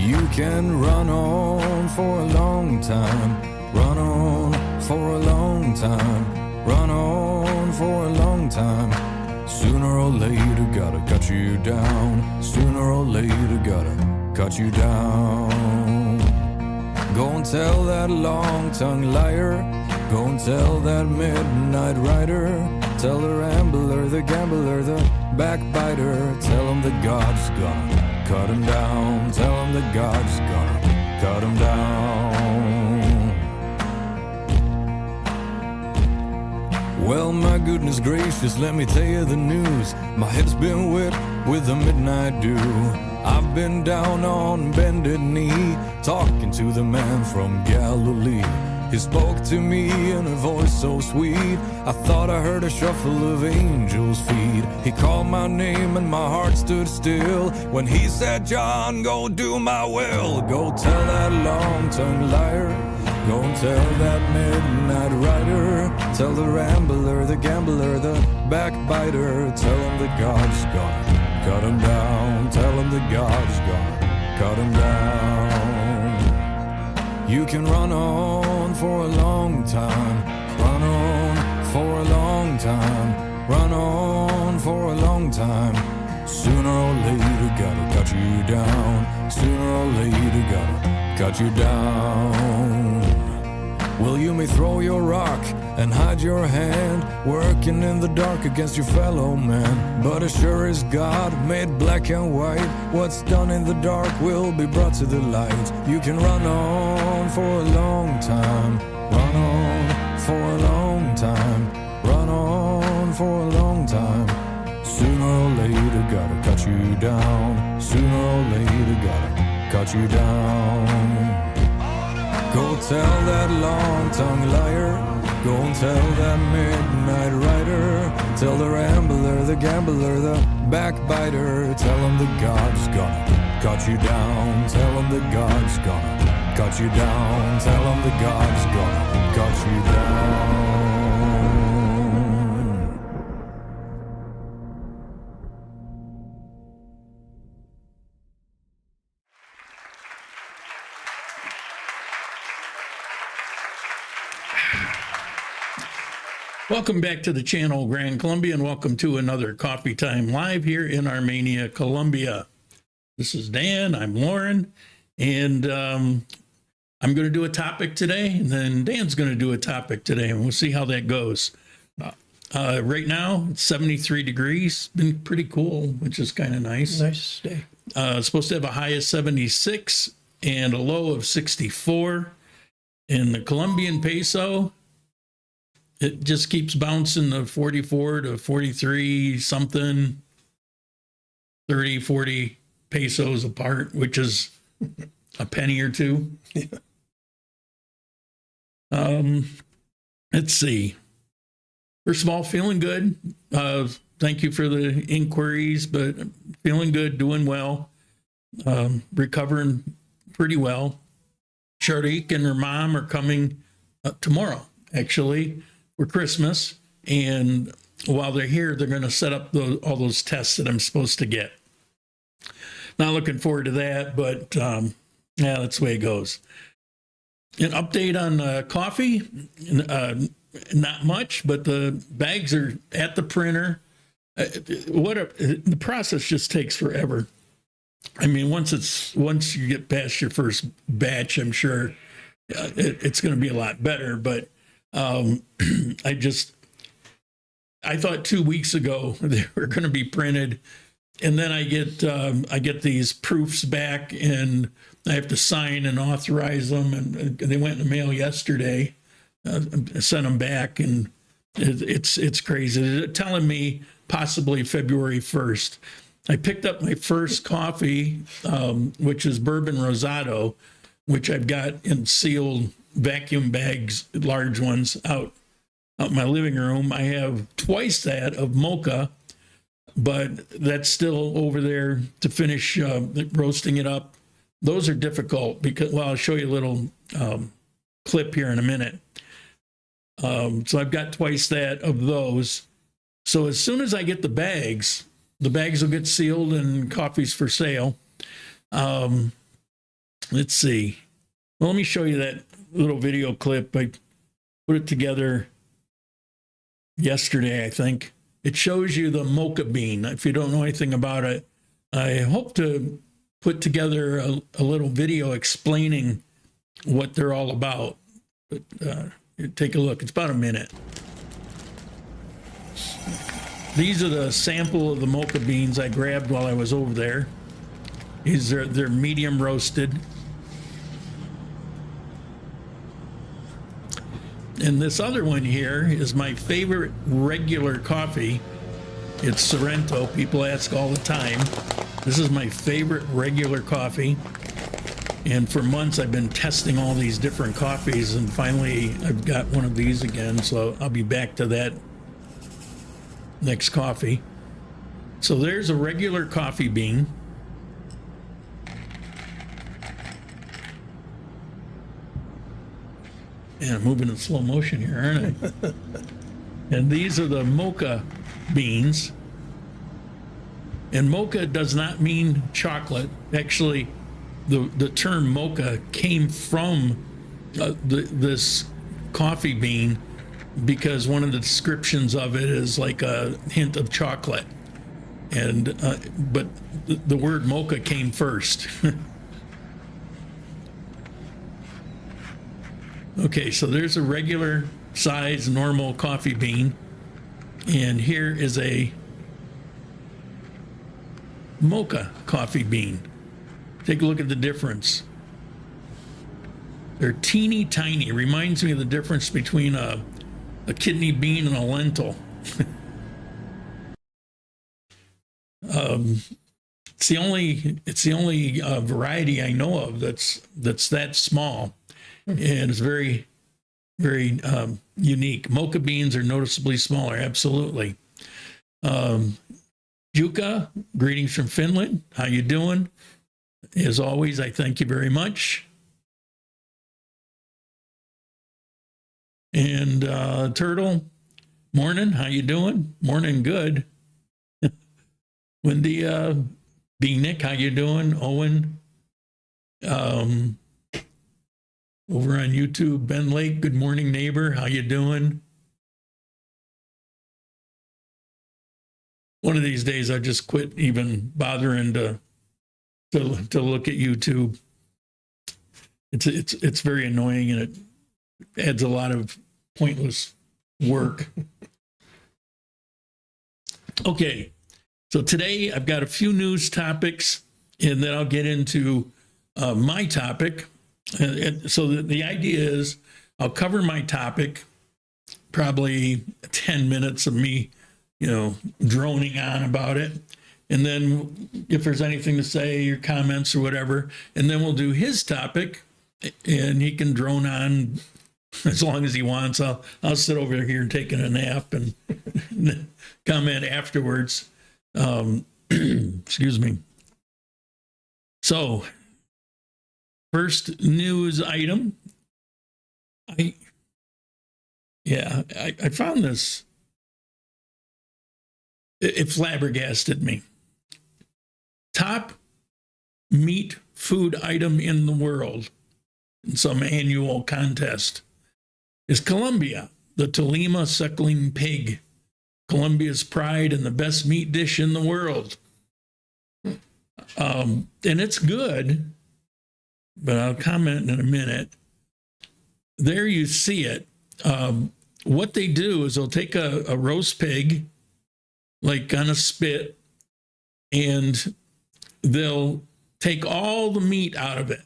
You can run on for a long time, run on for a long time, run on for a long time. Sooner or later gotta cut you down, sooner or later gotta cut you down. Go and tell that long-tongued liar, go and tell that midnight rider, tell the rambler, the gambler, the backbiter, tell him that God's gonna cut him down, tell him that God's gonna cut him down. Well, my goodness gracious, let me tell you the news. My head's been wet with the midnight dew. I've been down on bended knee, talking to the man from Galilee. He spoke to me in a voice so sweet, I thought I heard a shuffle of angels' feet. He called my name and my heart stood still when he said, John, go do my will. Go tell that long-tongued liar, go and tell that midnight rider, tell the rambler, the gambler, the backbiter, tell him that God's gonna cut him down, tell him that God's gonna cut him down. You can run on for a long time, run on for a long time, run on for a long time. Sooner or later gotta cut you down, sooner or later gotta cut you down. Well, you may throw your rock and hide your hand, working in the dark against your fellow man, but as sure as God made black and white, what's done in the dark will be brought to the light. You can run on for a long time, run on for a long time, run on for a long time. Sooner or later gotta cut you down, sooner or later gotta cut you down. Go tell that long-tongued liar, go and tell that midnight rider, tell the rambler, the gambler, the backbiter, tell him that God's gonna cut you down, tell him that God's gonna cut you down, tell him that God's gonna cut you down. Welcome back to the channel, Grand Colombia, and welcome to another Coffee Time Live here in Armenia, Colombia. This is Dan, I'm Lauren, and I'm going to do a topic today, and then Dan's going to do a topic today, and we'll see how that goes. Right now, it's 73 degrees, been pretty cool, which is kind of nice. Nice day. It's supposed to have a high of 76 and a low of 64. In the Colombian peso, it just keeps bouncing to 44 to 43 something, 30, 40 pesos apart, which is a penny or two. Let's see. First of all, feeling good. Thank you for the inquiries, but feeling good, doing well, recovering pretty well. Sharik and her mom are coming tomorrow, actually, for Christmas, and while they're here, they're going to set up all those tests that I'm supposed to get. Not looking forward to that, but yeah, that's the way it goes. An update on coffee, not much, but the bags are at the printer. The process just takes forever. I mean, once you get past your first batch, I'm sure it's going to be a lot better, but I thought 2 weeks ago they were going to be printed, and then I get these proofs back, and I have to sign and authorize them, and they went in the mail yesterday. I sent them back, and it's crazy. They're telling me possibly February 1st. I picked up my first coffee, which is bourbon rosado, which I've got in sealed vacuum bags, large ones, out my living room. I have twice that of Mocha, but that's still over there to finish roasting it up. Those are difficult because, well, I'll show you a little clip here in a minute. So I've got twice that of those. So as soon as I get the bags will get sealed and coffee's for sale. let's see. Well, let me show you that little video clip. I put it together yesterday, I think. It shows you the mocha bean. If you don't know anything about it, I hope to put together a little video explaining what they're all about. But take a look. It's about a minute. These are the sample of the mocha beans I grabbed while I was over there. They're medium roasted. And this other one here is my favorite regular coffee. It's Sorrento. People ask all the time. This is my favorite regular coffee. And for months I've been testing all these different coffees, and finally I've got one of these again, so I'll be back to that next coffee. So there's a regular coffee bean. Yeah, I'm moving in slow motion here, aren't I? And these are the mocha beans. And mocha does not mean chocolate. Actually, the term mocha came from this coffee bean, because one of the descriptions of it is like a hint of chocolate. And but the word mocha came first. Okay, so there's a regular size normal coffee bean, and here is a mocha coffee bean. Take a look at the difference. They're teeny tiny. Reminds me of the difference between a kidney bean and a lentil. It's the only variety I know of that's that small. And it's very, very unique. Mocha beans are noticeably smaller, absolutely. Jukka, greetings from Finland. How you doing? As always, I thank you very much. And Turtle, morning. How you doing? Morning, good. Wendy, B. Nick, how you doing? Owen, over on YouTube, Ben Lake, good morning, neighbor. How you doing? One of these days, I just quit even bothering to look at YouTube. It's very annoying, and it adds a lot of pointless work. Okay, so today I've got a few news topics, and then I'll get into my topic. And so the idea is I'll cover my topic, probably 10 minutes of me, droning on about it. And then if there's anything to say or comments or whatever, and then we'll do his topic, and he can drone on as long as he wants. I'll sit over here taking a nap and comment afterwards. Excuse me. So, first news item. I found this. It flabbergasted me. Top meat food item in the world in some annual contest is Colombia, the Tolima suckling pig, Colombia's pride and the best meat dish in the world. And it's good, but I'll comment in a minute. There you see it. What they do is they'll take a roast pig, like on a spit, and they'll take all the meat out of it,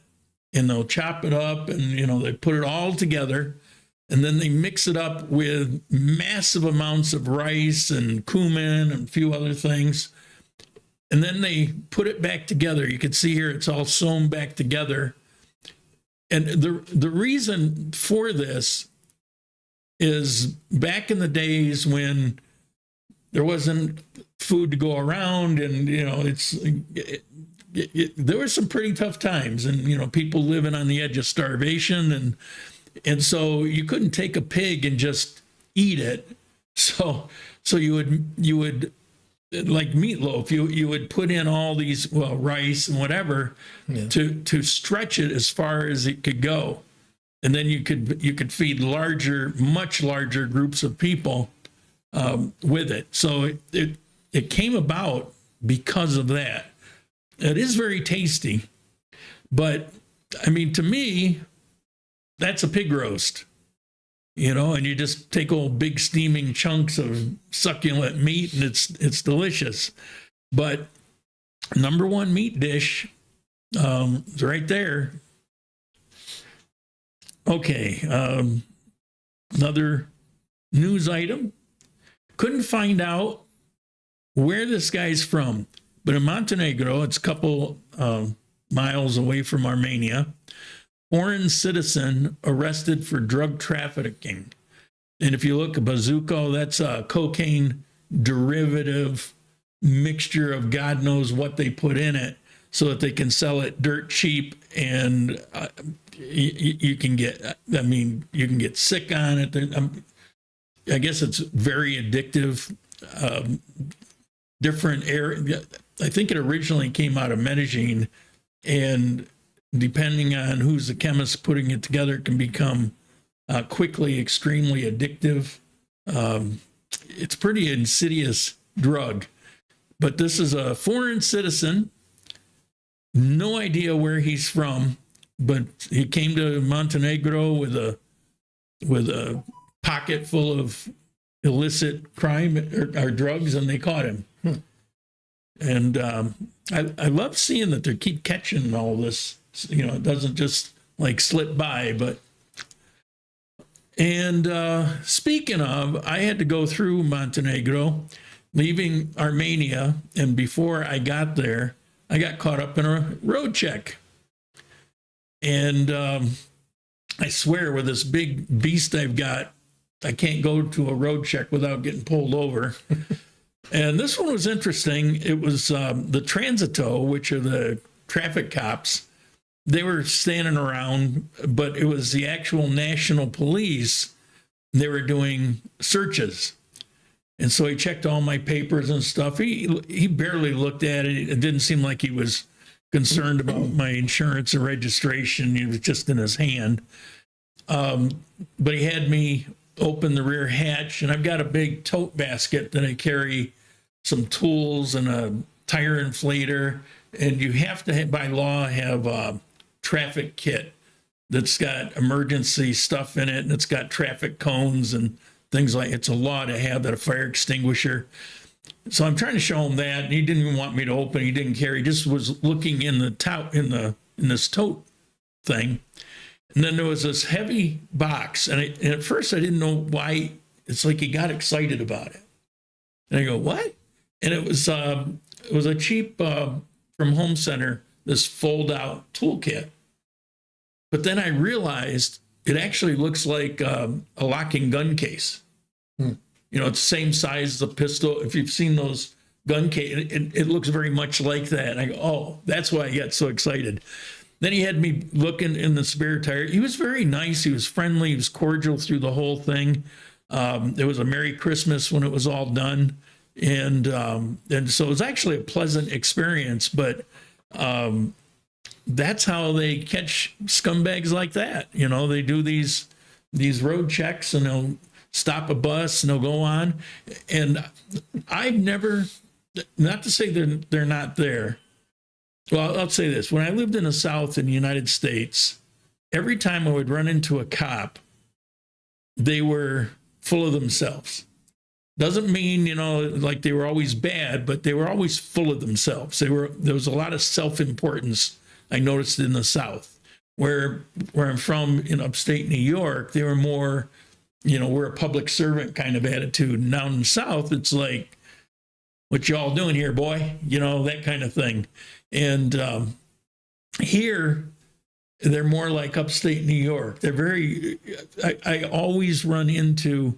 and they'll chop it up, and they put it all together, and then they mix it up with massive amounts of rice and cumin and a few other things, and then they put it back together. You can see here it's all sewn back together. And the reason for this is back in the days when there wasn't food to go around, and there were some pretty tough times, and people living on the edge of starvation, and so you couldn't take a pig and just eat it. So you would like meatloaf, you would put in all these, well, rice and whatever, to stretch it as far as it could go, and then you could feed much larger groups of people with it. So it came about because of that. It is very tasty, but I mean, to me, that's a pig roast. And you just take old big steaming chunks of succulent meat, and it's delicious. But number one meat dish is right there. Okay, another news item. Couldn't find out where this guy's from, but in Montenegro, it's a couple miles away from Armenia. Foreign citizen arrested for drug trafficking. And if you look at Bazuco, that's a cocaine derivative mixture of God knows what they put in it so that they can sell it dirt cheap, and you can get sick on it. I guess it's very addictive. Different area. I think it originally came out of Medellin, and depending on who's the chemist putting it together, it can become quickly extremely addictive. It's pretty insidious drug. But this is a foreign citizen, no idea where he's from, but he came to Montenegro with a pocket full of illicit crime or drugs, and they caught him. And I love seeing that they keep catching all this. It doesn't just like slip by. And speaking of, I had to go through Montenegro, leaving Armenia, and before I got there, I got caught up in a road check. And I swear, with this big beast I've got, I can't go to a road check without getting pulled over. And this one was interesting. It was the Transito, which are the traffic cops. They were standing around, but it was the actual national police. They were doing searches. And so he checked all my papers and stuff. He barely looked at it. It didn't seem like he was concerned about my insurance or registration. It was just in his hand. But he had me open the rear hatch, and I've got a big tote basket that I carry some tools and a tire inflator. And you have to, by law, have a traffic kit that's got emergency stuff in it, and it's got traffic cones and things like. It's a law to have that, a fire extinguisher. So I'm trying to show him that, and he didn't even want me to open. He didn't care. He just was looking in this tote thing. And then there was this heavy box, and at first I didn't know why. It's like he got excited about it. And I go, what? And it was a cheap from Home Center, this fold-out toolkit. But then I realized it actually looks like a locking gun case. It's the same size as a pistol. If you've seen those gun case, it looks very much like that. And I go, oh, that's why I got so excited. Then he had me looking in the spare tire. He was very nice. He was friendly. He was cordial through the whole thing. It was a Merry Christmas when it was all done. And so it was actually a pleasant experience. But that's how they catch scumbags like that. They do these road checks, and they'll stop a bus and they'll go on. And I've never, not to say they're not there. Well, I'll say this. When I lived in the South in the United States, every time I would run into a cop, they were full of themselves. Doesn't mean, like they were always bad, but they were always full of themselves. There was a lot of self-importance I noticed in the South. Where I'm from in upstate New York, they were more, we're a public servant kind of attitude. And down in the South, it's like, what y'all doing here, boy? That kind of thing. And here, they're more like upstate New York. They're very, I always run into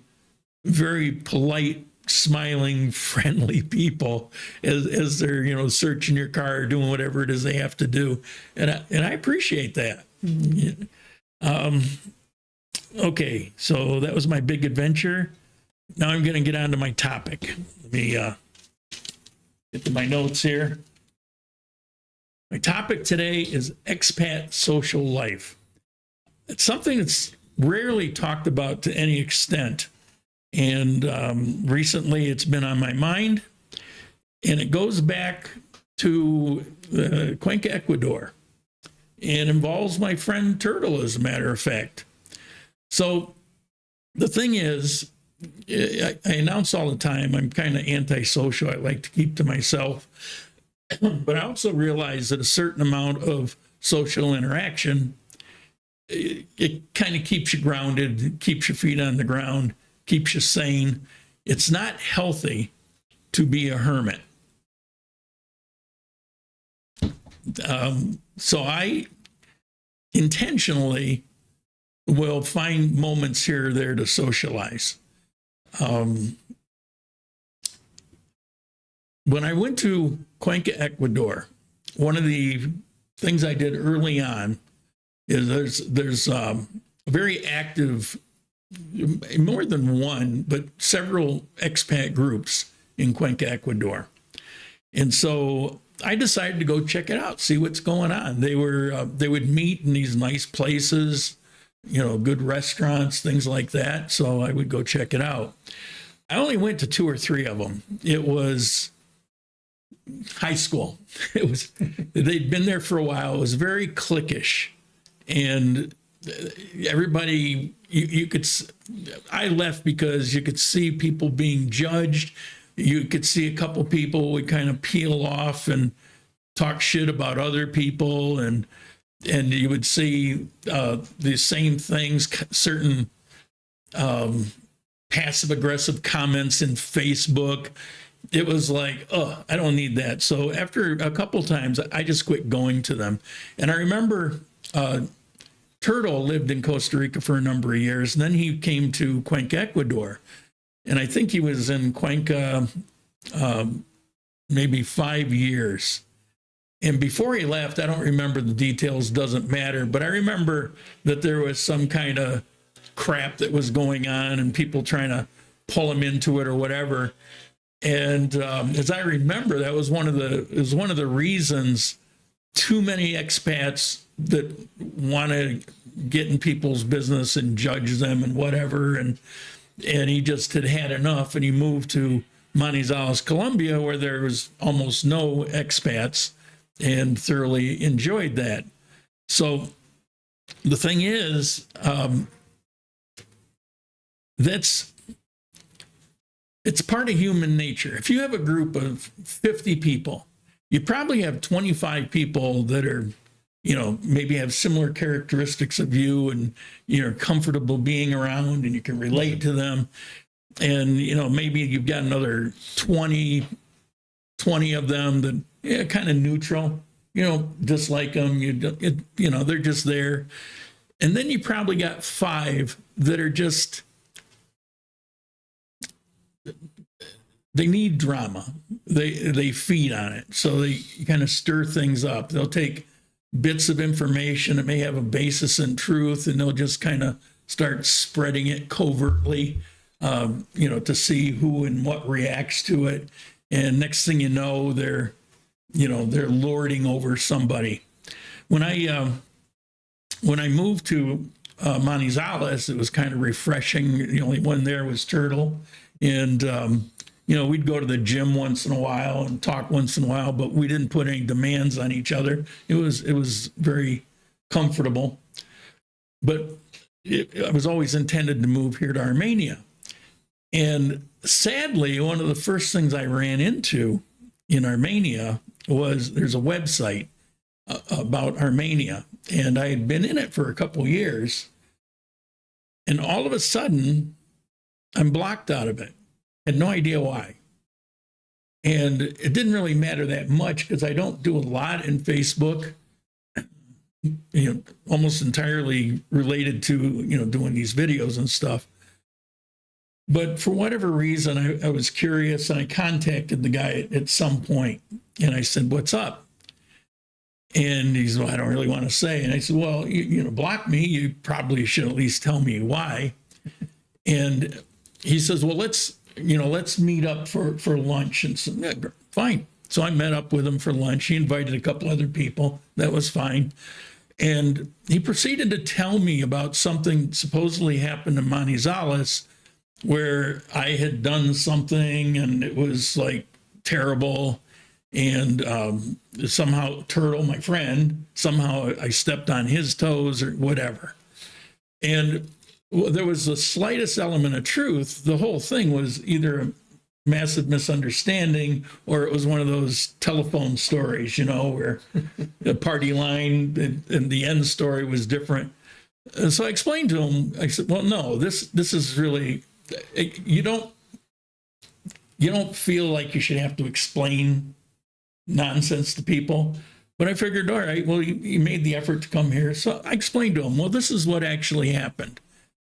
very polite, smiling, friendly people as they're, searching your car, doing whatever it is they have to do. And I appreciate that. Okay, so that was my big adventure. Now I'm going to get on to my topic. Let me Get to my notes here. My topic today is expat social life. It's something that's rarely talked about to any extent. And recently it's been on my mind. And it goes back to Cuenca, Ecuador. And involves my friend Turtle, as a matter of fact. So the thing is, I announce all the time, I'm kind of antisocial. I like to keep to myself. But I also realize that a certain amount of social interaction, it kind of keeps you grounded, keeps your feet on the ground, keeps you sane. It's not healthy to be a hermit. So I intentionally will find moments here or there to socialize. When I went to Cuenca, Ecuador, one of the things I did early on is there's a very active, more than one, but several expat groups in Cuenca, Ecuador. And so I decided to go check it out, see what's going on. They would meet in these nice places, good restaurants, things like that. So I would go check it out. I only went to 2 or 3 of them. It was high school. They'd been there for a while. It was very cliquish, and everybody, I left because you could see people being judged. You could see a couple people would kind of peel off and talk shit about other people, and you would see the same things, certain passive aggressive comments in Facebook. It was like, oh, I don't need that. So after a couple times, I just quit going to them. And I remember Turtle lived in Costa Rica for a number of years, and then he came to Cuenca, Ecuador. And I think he was in Cuenca maybe 5 years. And before he left, I don't remember the details, doesn't matter, but I remember that there was some kind of crap that was going on and people trying to pull him into it or whatever. And as I remember, that was one of the reasons too many expats that want to get in people's business and judge them and whatever. And he just had enough, and he moved to Manizales, Colombia, where there was almost no expats, and thoroughly enjoyed that. So the thing is, it's part of human nature. If you have a group of 50 people, you probably have 25 people that are, maybe have similar characteristics of you, and you're comfortable being around and you can relate to them. And, maybe you've got another 20 of them that kind of neutral, dislike them, they're just there. And then you probably got 5 that are just, they need drama. They feed on it. So they kind of stir things up. They'll take bits of information that may have a basis in truth, and they'll just kind of start spreading it covertly, to see who and what reacts to it. And next thing you know, they're lording over somebody. When I moved to Manizales, it was kind of refreshing. The only one there was Turtle. And, we'd go to the gym once in a while and talk once in a while, but we didn't put any demands on each other. It was very comfortable. But I was always intended to move here to Armenia. And sadly, one of the first things I ran into in Armenia was there's a website about Armenia. And I had been in it for a couple years. And all of a sudden, I'm blocked out of it. Had no idea why. And it didn't really matter that much because I don't do a lot in Facebook, almost entirely related to, doing these videos and stuff. But for whatever reason, I was curious, and I contacted the guy at some point, and I said, "What's up?" And he said, "Well, I don't really want to say." And I said, "Well, block me. You probably should at least tell me why." And he says, "Well, let's meet up for lunch." And so, yeah, fine. So I met up with him for lunch. He invited a couple other people. That was fine. And he proceeded to tell me about something supposedly happened in Manizales where I had done something and it was like terrible. And somehow Turtle, my friend, somehow I stepped on his toes or whatever. And there was the slightest element of truth. The whole thing was either a massive misunderstanding or it was one of those telephone stories, where the party line and the end story was different. And so I explained to him, I said, well, no, this is really, you don't feel like you should have to explain nonsense to people. But I figured, all right, well, you made the effort to come here. So I explained to him, well, this is what actually happened.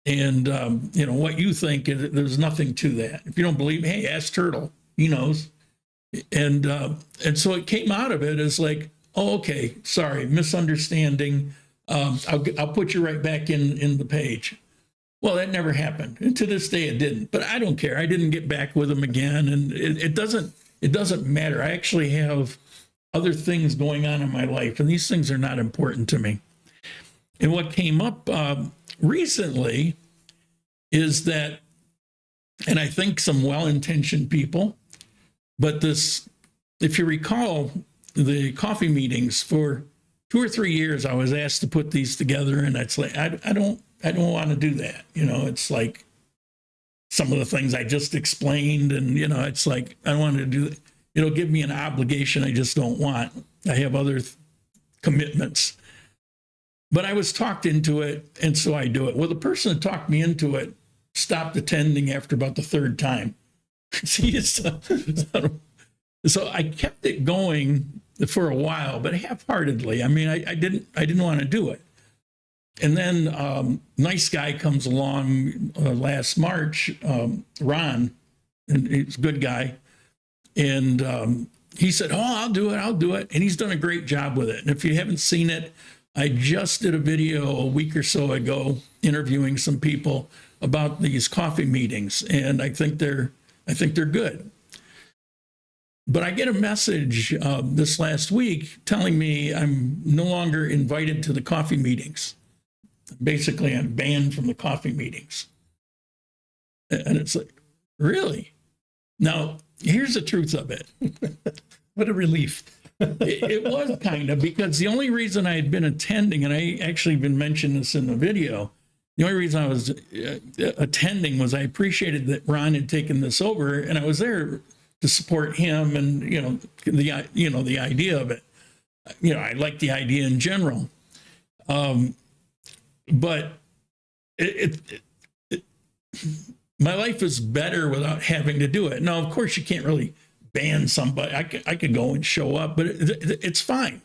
And, what you think, there's nothing to that. If you don't believe me, hey, ask Turtle. He knows. And so it came out of it as like, oh, okay, sorry, misunderstanding. I'll put you right back in the page. Well, that never happened. And to this day, it didn't. But I don't care. I didn't get back with him again. And it doesn't matter. I actually have other things going on in my life, and these things are not important to me. And what came up recently is that, and I think some well-intentioned people, but this, if you recall, the coffee meetings for 2 or 3 years, I was asked to put these together, and it's like I don't want to do that. It's like some of the things I just explained, and it's like I don't want to do that. It'll give me an obligation I just don't want. I have other commitments. But I was talked into it, and so I do it. Well, the person that talked me into it stopped attending after about the third time. See, so I kept it going for a while, but half-heartedly. I mean, I didn't want to do it. And then nice guy comes along last March, Ron, and he's a good guy. And he said, oh, I'll do it. And he's done a great job with it. And if you haven't seen it, I just did a video a week or so ago interviewing some people about these coffee meetings, and I think they're good. But I get a message this last week telling me I'm no longer invited to the coffee meetings. Basically, I'm banned from the coffee meetings. And it's like, really? Now, here's the truth of it. What a relief. It was kind of, because the only reason I had been attending, and I actually even mentioned this in the video, the only reason I was attending was I appreciated that Ron had taken this over, and I was there to support him and, the idea of it. I like the idea in general. But my life is better without having to do it. Now, of course, you can't really ban somebody. I could go and show up, but it's fine.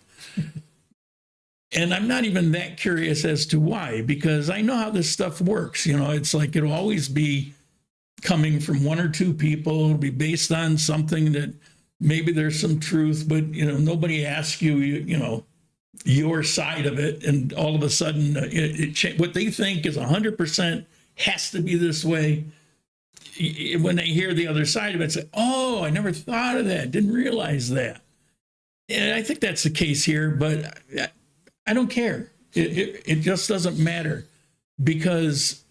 And I'm not even that curious as to why, because I know how this stuff works. It's like it'll always be coming from one or two people. It'll be based on something that maybe there's some truth, but nobody asks you, your side of it, and all of a sudden, what they think is 100% has to be this way. When they hear the other side of it, say, oh, I never thought of that, didn't realize that. And I think that's the case here, but I don't care. It just doesn't matter, because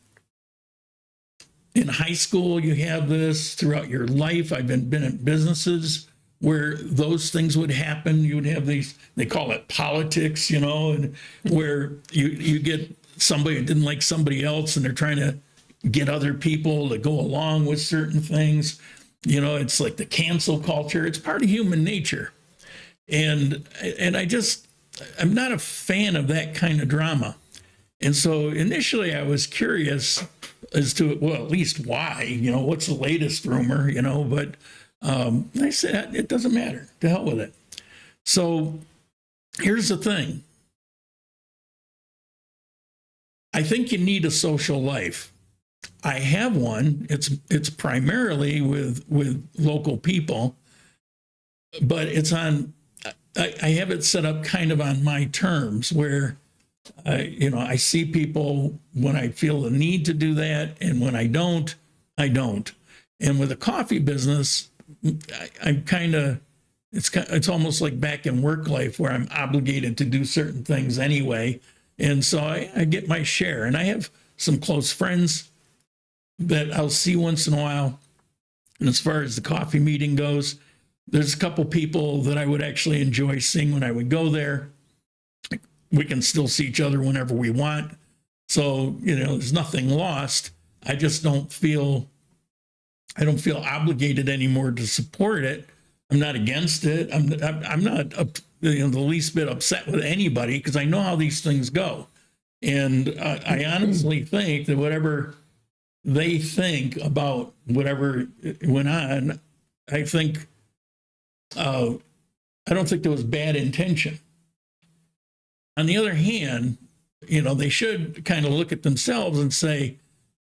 in high school, you have this throughout your life. I've been in businesses where those things would happen. You would have these, they call it politics, and where you get somebody that didn't like somebody else, and they're trying to get other people to go along with certain things. It's like the cancel culture. It's part of human nature. And I'm not a fan of that kind of drama. And so initially I was curious as to, well, at least why, what's the latest rumor, but I said, it doesn't matter. To hell with it. So here's the thing. I think you need a social life. I have one. It's primarily with local people, but it's on, I have it set up kind of on my terms where, I see people when I feel the need to do that. And when I don't, I don't. And with the coffee business, I'm kind of it's almost like back in work life where I'm obligated to do certain things anyway. And so I get my share. And I have some close friends that I'll see once in a while. And as far as the coffee meeting goes, there's a couple people that I would actually enjoy seeing when I would go there. We can still see each other whenever we want. So, there's nothing lost. I just don't feel obligated anymore to support it. I'm not against it. I'm not the least bit upset with anybody because I know how these things go. And I honestly think that whatever they think about whatever went on, I think, I don't think there was bad intention. On the other hand, they should kind of look at themselves and say,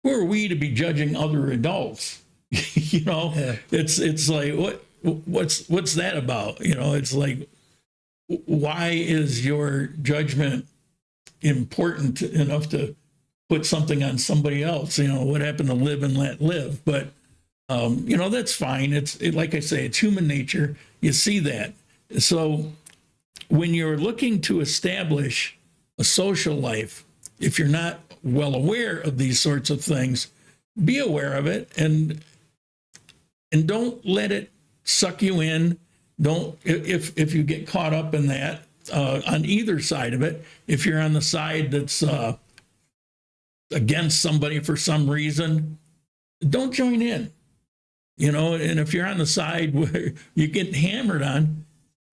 who are we to be judging other adults? Yeah. It's like, what's that about? It's like, why is your judgment important enough to put something on somebody else? What happened to live and let live? But, that's fine. Like I say, it's human nature. You see that. So when you're looking to establish a social life, if you're not well aware of these sorts of things, be aware of it and don't let it suck you in. Don't, if you get caught up in that, on either side of it, if you're on the side that's against somebody for some reason, don't join in. And if you're on the side where you get hammered on,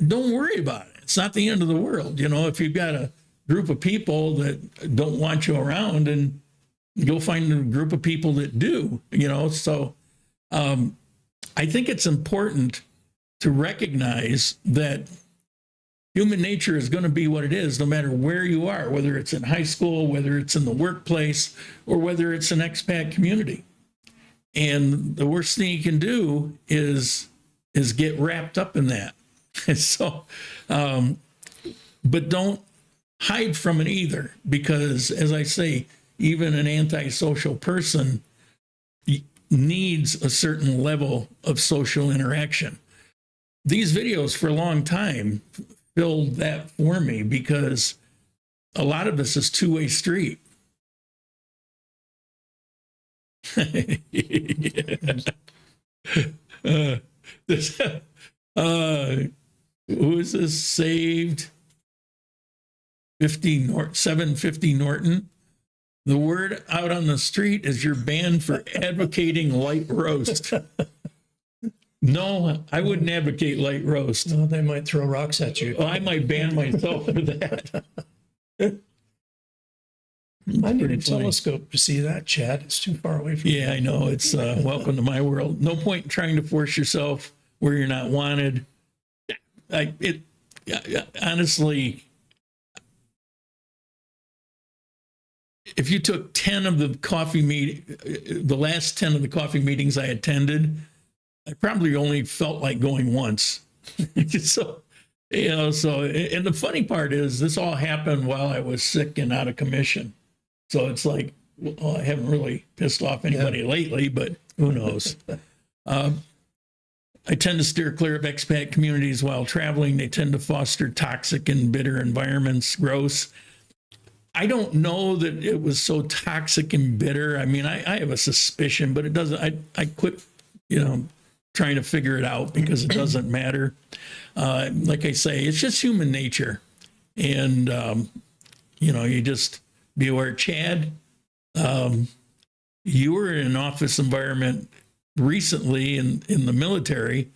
don't worry about it. It's not the end of the world. If you've got a group of people that don't want you around, and you'll find a group of people that do, so I think it's important to recognize that human nature is going to be what it is, no matter where you are, whether it's in high school, whether it's in the workplace, or whether it's an expat community. And the worst thing you can do is get wrapped up in that. So, but don't hide from it either, because as I say, even an antisocial person needs a certain level of social interaction. These videos for a long time filled that for me, because a lot of this is two-way street. Who is this? Saved 750 Norton. The word out on the street is you're banned for advocating light roast. No, I wouldn't advocate light roast. No, they might throw rocks at you. I might ban myself for that. I need a telescope to see that, Chad. It's too far away from Yeah, I know. It's welcome to my world. No point in trying to force yourself where you're not wanted. Honestly, if you took 10 of the the last 10 of the coffee meetings I attended, I probably only felt like going once. So, and the funny part is this all happened while I was sick and out of commission. So it's like, well, I haven't really pissed off anybody lately, but who knows? I tend to steer clear of expat communities while traveling. They tend to foster toxic and bitter environments. Gross. I don't know that it was so toxic and bitter. I mean, I have a suspicion, but it doesn't. I quit, trying to figure it out because it doesn't matter. Like I say, it's just human nature, and you just be aware. Chad, you were in an office environment recently in the military,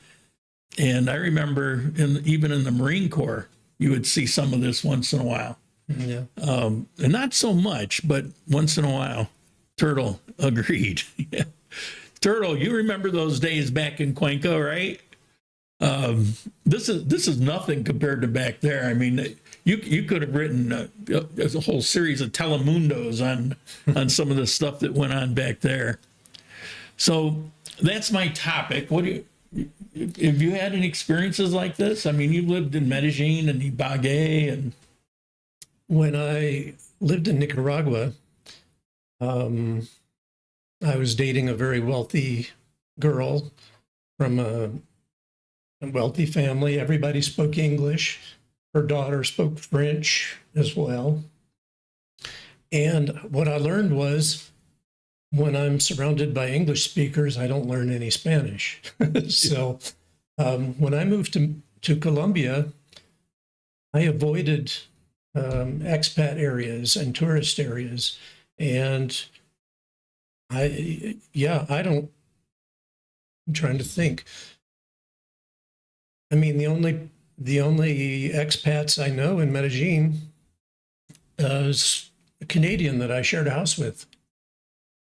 and I remember even in the Marine Corps, you would see some of this once in a while. Yeah. And not so much, but once in a while. Turtle agreed. Yeah. Turtle, you remember those days back in Cuenca, right? This is nothing compared to back there. I mean, you could have written a whole series of telemundos on some of the stuff that went on back there. So that's my topic. Have you had any experiences like this? I mean, you lived in Medellin and Ibagué and. When I lived in Nicaragua, I was dating a very wealthy girl from a a wealthy family. Everybody spoke English. Her daughter spoke French as well. And what I learned was when I'm surrounded by English speakers, I don't learn any Spanish. So when I moved to Colombia, I avoided expat areas and tourist areas. And I'm trying to think. I mean, the only expats I know in Medellin is a Canadian that I shared a house with.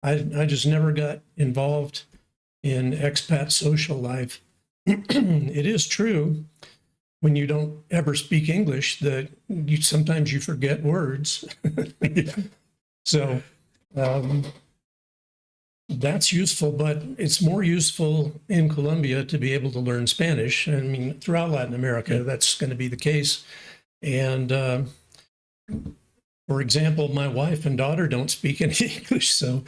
I just never got involved in expat social life. It is true when you don't ever speak English that sometimes you forget words. So that's useful, but it's more useful in Colombia to be able to learn Spanish. I mean, throughout Latin America, that's going to be the case. And for example, my wife and daughter don't speak any English, so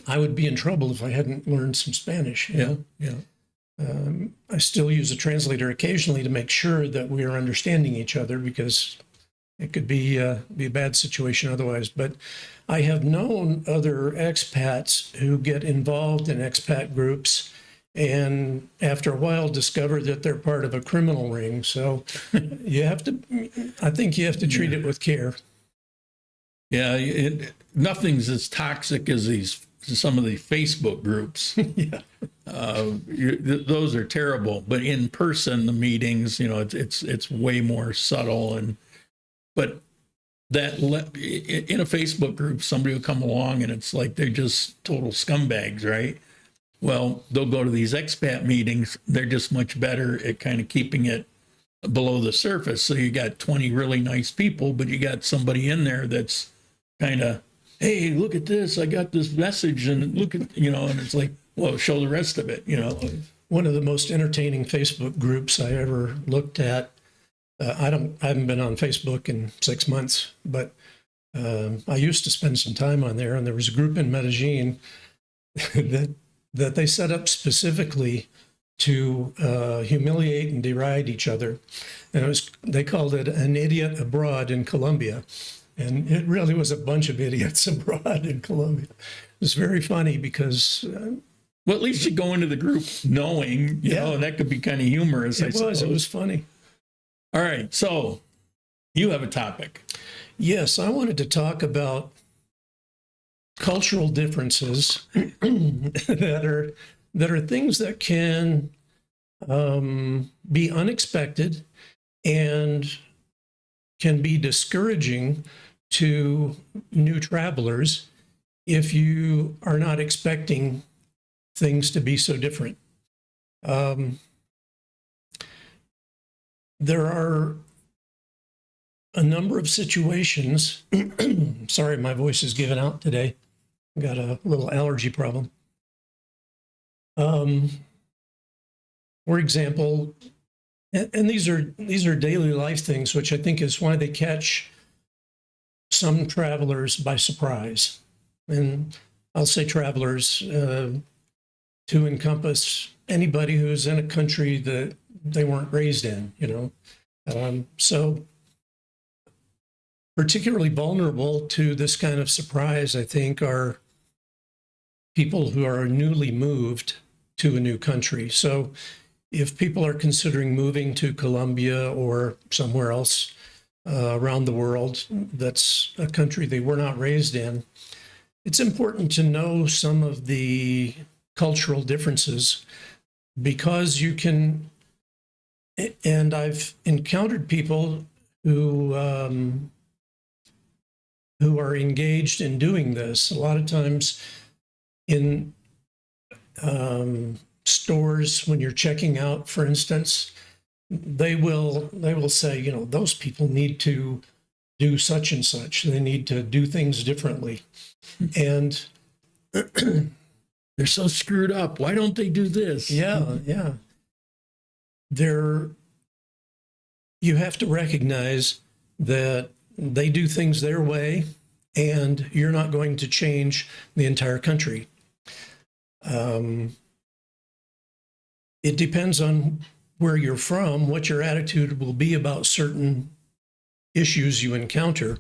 I would be in trouble if I hadn't learned some Spanish. Yeah. I still use a translator occasionally to make sure that we are understanding each other, because it could be a bad situation otherwise. But I have known other expats who get involved in expat groups and after a while discover that they're part of a criminal ring. So I think you have to treat it with care. Yeah, nothing's as toxic as some of the Facebook groups. Yeah. Those are terrible. But in person, the meetings, it's way more subtle. But that in a Facebook group, somebody will come along and it's like they're just total scumbags, right? Well, they'll go to these expat meetings. They're just much better at kind of keeping it below the surface. So you got 20 really nice people, but you got somebody in there that's kind of, hey, look at this. I got this message, and look at, and it's like, well, show the rest of it, One of the most entertaining Facebook groups I ever looked at. I haven't been on Facebook in 6 months, but I used to spend some time on there, and there was a group in Medellin that they set up specifically to humiliate and deride each other. And they called it An Idiot Abroad in Colombia. And it really was a bunch of idiots abroad in Colombia. It was very funny because... well, at least you go into the group knowing, and that could be kind of humorous. It was funny. All right, so you have a topic. Yes, I wanted to talk about cultural differences that are things that can be unexpected and can be discouraging to new travelers if you are not expecting things to be so different. There are a number of situations. Sorry, my voice is giving out today. I got a little allergy problem. For example, and these are daily life things, which I think is why they catch some travelers by surprise. And I'll say travelers to encompass anybody who's in a country that they weren't raised in, So particularly vulnerable to this kind of surprise, I think, are people who are newly moved to a new country. So if people are considering moving to Colombia or somewhere else around the world that's a country they were not raised in, it's important to know some of the cultural differences, because you can, and I've encountered people who are engaged in doing this. A lot of times in stores, when you're checking out, for instance, they will say, those people need to do such and such. They need to do things differently. And they're so screwed up. Why don't they do this? Yeah. You have to recognize that they do things their way, and you're not going to change the entire country. it depends on where you're from, what your attitude will be about certain issues you encounter.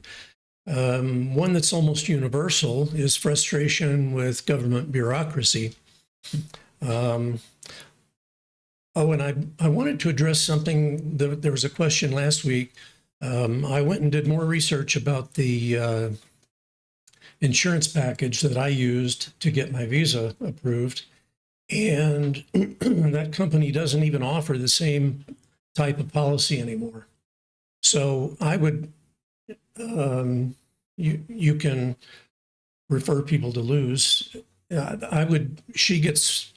One that's almost universal is frustration with government bureaucracy. And I wanted to address something. There was a question last week. I went and did more research about the insurance package that I used to get my visa approved. And that company doesn't even offer the same type of policy anymore. So I would, you can refer people to Luz. She gets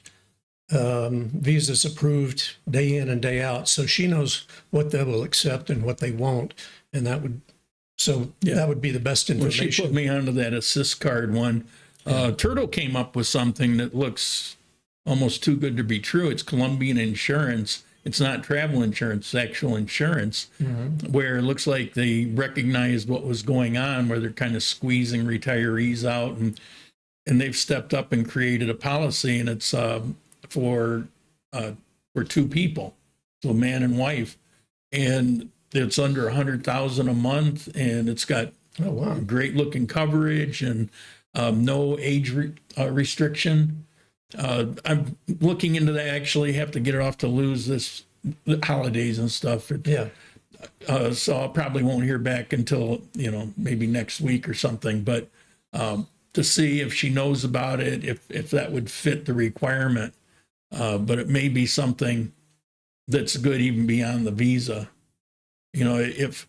visas approved day in and day out. So she knows what they will accept and what they won't. And that would be the best information. Well, she put me onto that assist card one. Turtle came up with something that looks almost too good to be true. It's Colombian insurance. It's not travel insurance, it's actual insurance, where it looks like they recognized what was going on, where they're kind of squeezing retirees out, and they've stepped up and created a policy, and it's for two people, so man and wife, and it's under 100,000 a month, and it's got great looking coverage and no age restriction. I'm looking into that. I actually have to get it off to Luz this holidays and stuff. So I probably won't hear back until, maybe next week or something, but to see if she knows about it, if that would fit the requirement. But it may be something that's good even beyond the visa. If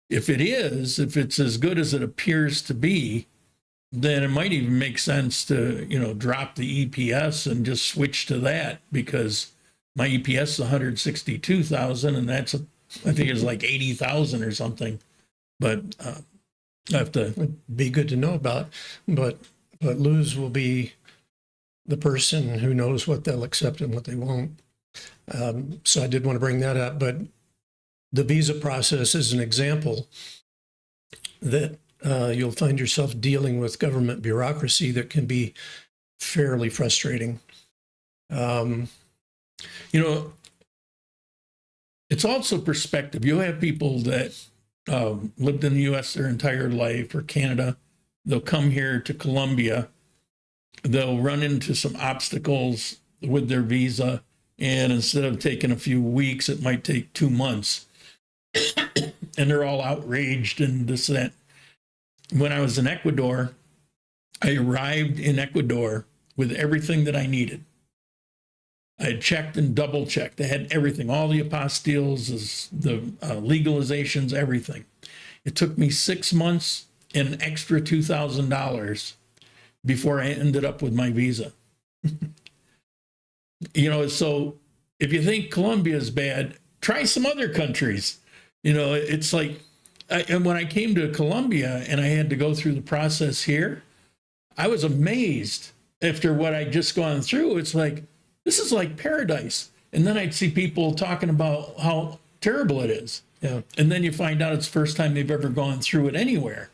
it's as good as it appears to be, then it might even make sense to, drop the EPS and just switch to that, because my EPS is 162,000 and I think it's like 80,000 or something. But I have to. It'd be good to know about, but Luz will be the person who knows what they'll accept and what they won't. So I did want to bring that up, but the visa process is an example that you'll find yourself dealing with government bureaucracy that can be fairly frustrating. It's also perspective. You have people that lived in the U.S. their entire life, or Canada. They'll come here to Colombia. They'll run into some obstacles with their visa, and instead of taking a few weeks, it might take 2 months. And they're all outraged and this, that. When I was in Ecuador, I arrived in Ecuador with everything that I needed. I had checked and double checked. I had everything, all the apostilles, the legalizations, everything. It took me 6 months and an extra $2,000 before I ended up with my visa. So if you think Colombia is bad, try some other countries. It's like, and when I came to Colombia and I had to go through the process here, I was amazed after what I'd just gone through. It's like, this is like paradise. And then I'd see people talking about how terrible it is. Yeah. And then you find out it's the first time they've ever gone through it anywhere.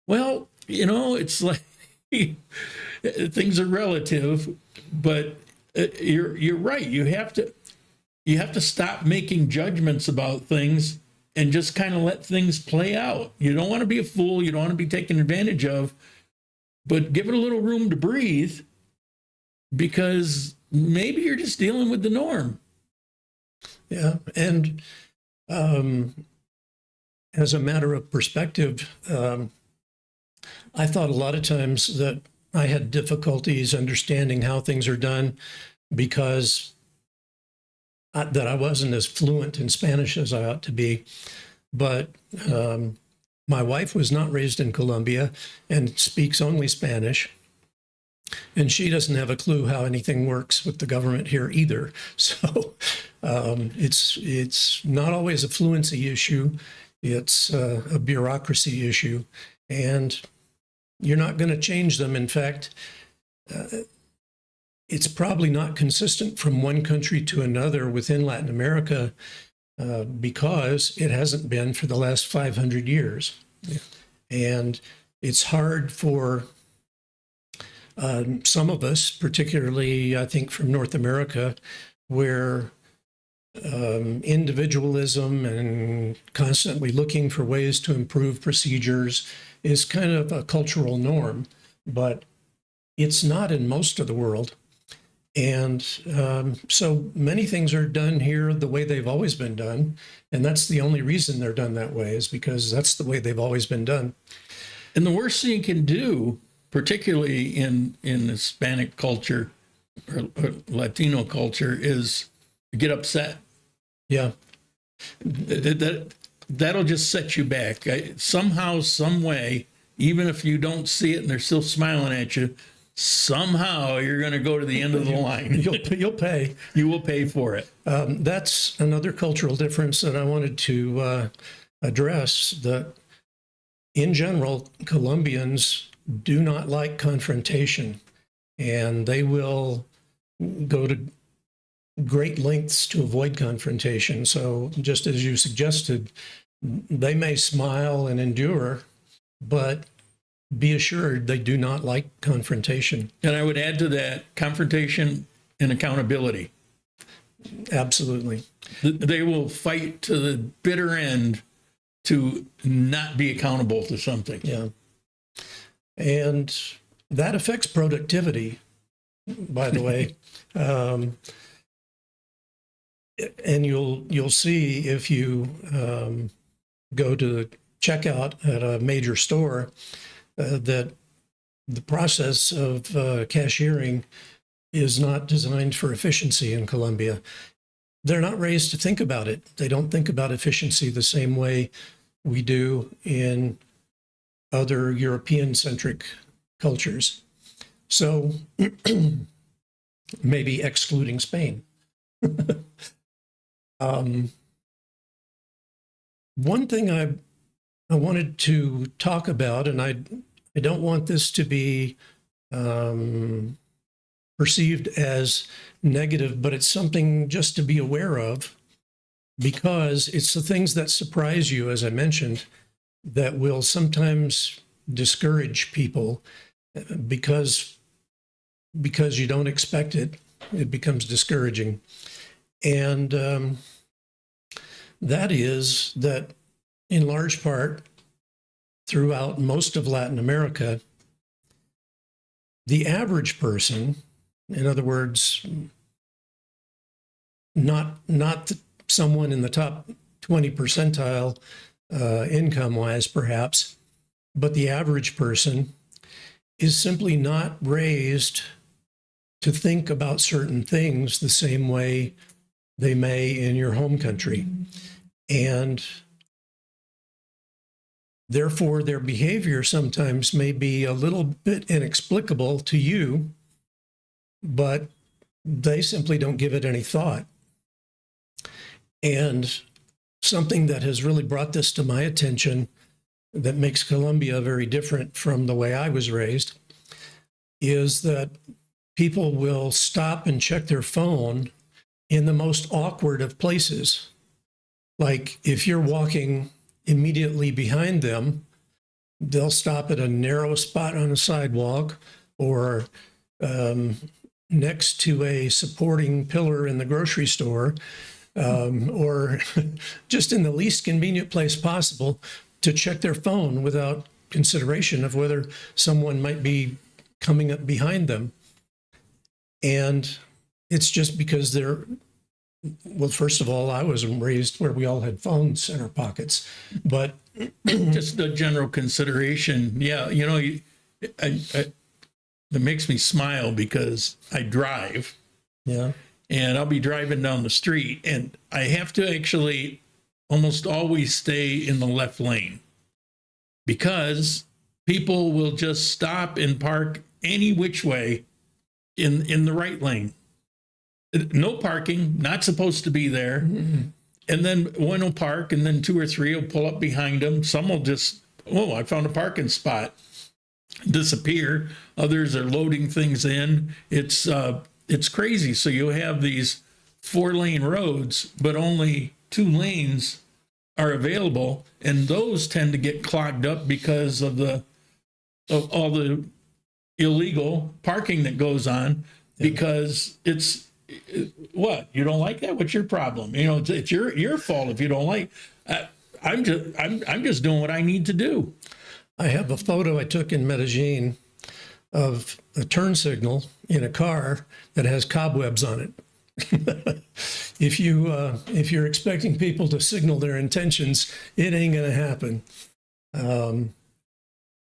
Well, it's like things are relative, but you're right. You have to stop making judgments about things and just kind of let things play out. You don't want to be a fool. You don't want to be taken advantage of, but give it a little room to breathe, because maybe you're just dealing with the norm. Yeah. And as a matter of perspective, I thought a lot of times that I had difficulties understanding how things are done because that I wasn't as fluent in Spanish as I ought to be. But my wife was not raised in Colombia and speaks only Spanish. And she doesn't have a clue how anything works with the government here either. So it's not always a fluency issue. It's a bureaucracy issue. And you're not going to change them. In fact, it's probably not consistent from one country to another within Latin America because it hasn't been for the last 500 years. Yeah. And it's hard for some of us, particularly I think from North America, where individualism and constantly looking for ways to improve procedures is kind of a cultural norm, but it's not in most of the world. And so many things are done here the way they've always been done. And that's the only reason they're done that way, is because that's the way they've always been done. And the worst thing you can do, particularly in Hispanic culture or Latino culture, is get upset. Yeah. That'll just set you back. Somehow, some way, even if you don't see it and they're still smiling at you, somehow you're going to go to the end of the line. You'll pay. You will pay for it. That's another cultural difference that I wanted to address, that in general, Colombians do not like confrontation, and they will go to great lengths to avoid confrontation. So just as you suggested, they may smile and endure, but be assured they do not like confrontation. And I would add to that confrontation and accountability. Absolutely. They will fight to the bitter end to not be accountable to something. Yeah. And that affects productivity, by the way. And you'll see if you go to the checkout at a major store that the process of cashiering is not designed for efficiency in Colombia. They're not raised to think about it. They don't think about efficiency the same way we do in other European-centric cultures. So maybe excluding Spain. One thing I wanted to talk about, and I don't want this to be perceived as negative, but it's something just to be aware of, because it's the things that surprise you, as I mentioned, that will sometimes discourage people because you don't expect it. It becomes discouraging. And that is that in large part throughout most of Latin America, the average person, in other words, not someone in the top 20 percentile income-wise perhaps, but the average person is simply not raised to think about certain things the same way they may in your home country. And therefore, their behavior sometimes may be a little bit inexplicable to you, but they simply don't give it any thought. And something that has really brought this to my attention that makes Colombia very different from the way I was raised is that people will stop and check their phone in the most awkward of places. Like if you're walking immediately behind them, they'll stop at a narrow spot on a sidewalk or next to a supporting pillar in the grocery store, or just in the least convenient place possible to check their phone without consideration of whether someone might be coming up behind them. And it's just because well, first of all, I was raised where we all had phones in our pockets, but just a general consideration. Yeah, it makes me smile because I drive. Yeah. And I'll be driving down the street and I have to actually almost always stay in the left lane because people will just stop and park any which way in the right lane. No parking, not supposed to be there. Mm-hmm. And then one will park and then two or three will pull up behind them. Some will just, I found a parking spot, disappear. Others are loading things in. It's crazy. So you have these 4-lane roads, but only 2 lanes are available. And those tend to get clogged up because of all the illegal parking that goes on, because it's what? You don't like that? What's your problem? It's your fault if you don't like. I'm just doing what I need to do. I have a photo I took in Medellin of a turn signal in a car that has cobwebs on it. If you're expecting people to signal their intentions, it ain't going to happen.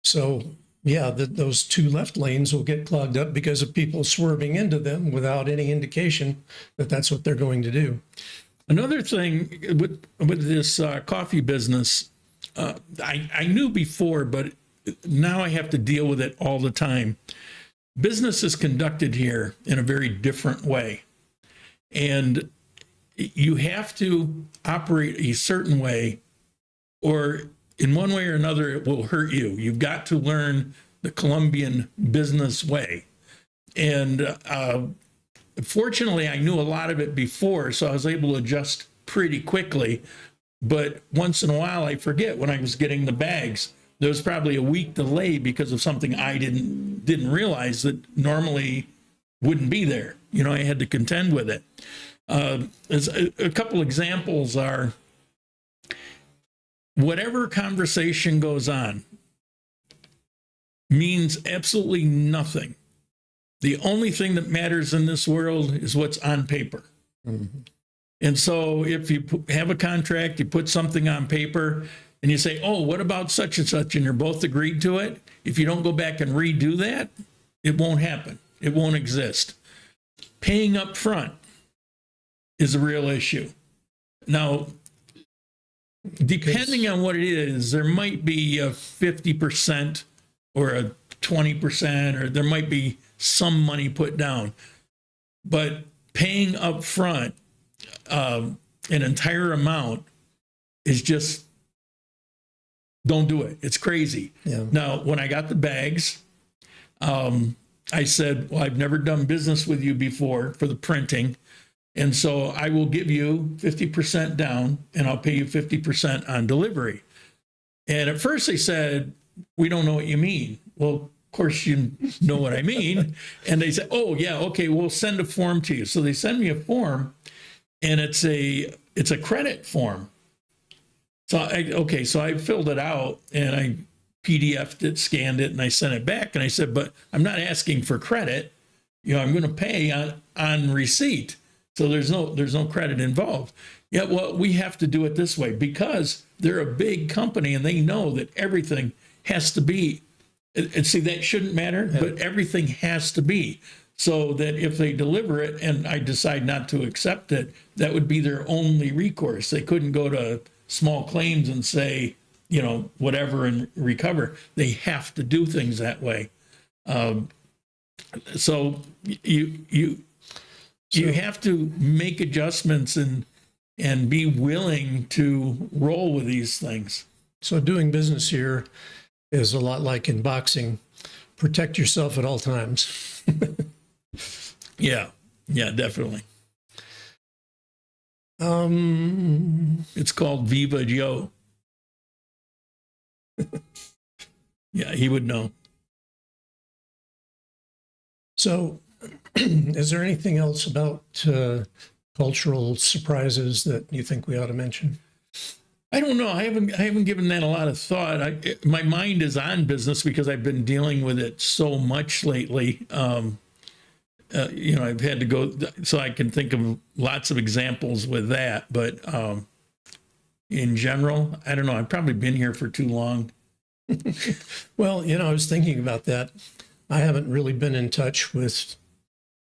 So yeah, those two left lanes will get clogged up because of people swerving into them without any indication that that's what they're going to do. Another thing with this coffee business, I knew before, but now I have to deal with it all the time. Business is conducted here in a very different way. And you have to operate a certain way, or in one way or another, it will hurt you. You've got to learn the Colombian business way. And fortunately, I knew a lot of it before, so I was able to adjust pretty quickly. But once in a while, I forget when I was getting the bags. There was probably a week delay because of something I didn't realize that normally wouldn't be there. I had to contend with it. As a couple examples are, whatever conversation goes on means absolutely nothing. The only thing that matters in this world is what's on paper. Mm-hmm. And so if you have a contract, you put something on paper and you say, oh, what about such and such? And you're both agreed to it. If you don't go back and redo that, it won't happen. It won't exist. Paying up front is a real issue. Now, depending on what it is, there might be a 50% or a 20%, or there might be some money put down. But paying up front an entire amount is just, don't do it. It's crazy. Yeah. Now, when I got the bags, I said, well, I've never done business with you before for the printing. And so I will give you 50% down and I'll pay you 50% on delivery. And at first they said, we don't know what you mean. Well, of course you know what I mean. And they said, oh yeah, okay, we'll send a form to you. So they send me a form, and it's a credit form. So I filled it out and I PDF'd it, scanned it, and I sent it back. And I said, but I'm not asking for credit. I'm going to pay on receipt. So there's no credit involved. Yeah, well, we have to do it this way because they're a big company and they know that everything has to be. And see, that shouldn't matter, but everything has to be. So that if they deliver it and I decide not to accept it, that would be their only recourse. They couldn't go to small claims and say, whatever and recover. They have to do things that way. So you have to make adjustments and be willing to roll with these things. So doing business here is a lot like in boxing. Protect yourself at all times. Yeah, definitely. It's called Viva Joe. Yeah, he would know. So is there anything else about cultural surprises that you think we ought to mention? I don't know. I haven't given that a lot of thought. My mind is on business because I've been dealing with it so much lately. I've had to go, so I can think of lots of examples with that. But in general, I don't know. I've probably been here for too long. Well, I was thinking about that. I haven't really been in touch with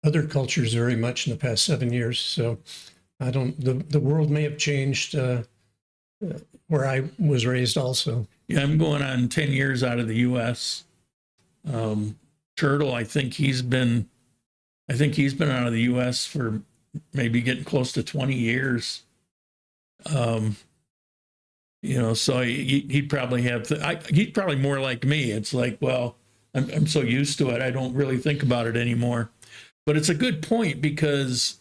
other cultures very much in the past 7 years. So I don't, the world may have changed where I was raised also. Yeah, I'm going on 10 years out of the U.S. Turtle, I think he's been out of the U.S. for maybe getting close to 20 years. So he'd probably have, he's probably more like me. It's like, well, I'm so used to it, I don't really think about it anymore. But it's a good point because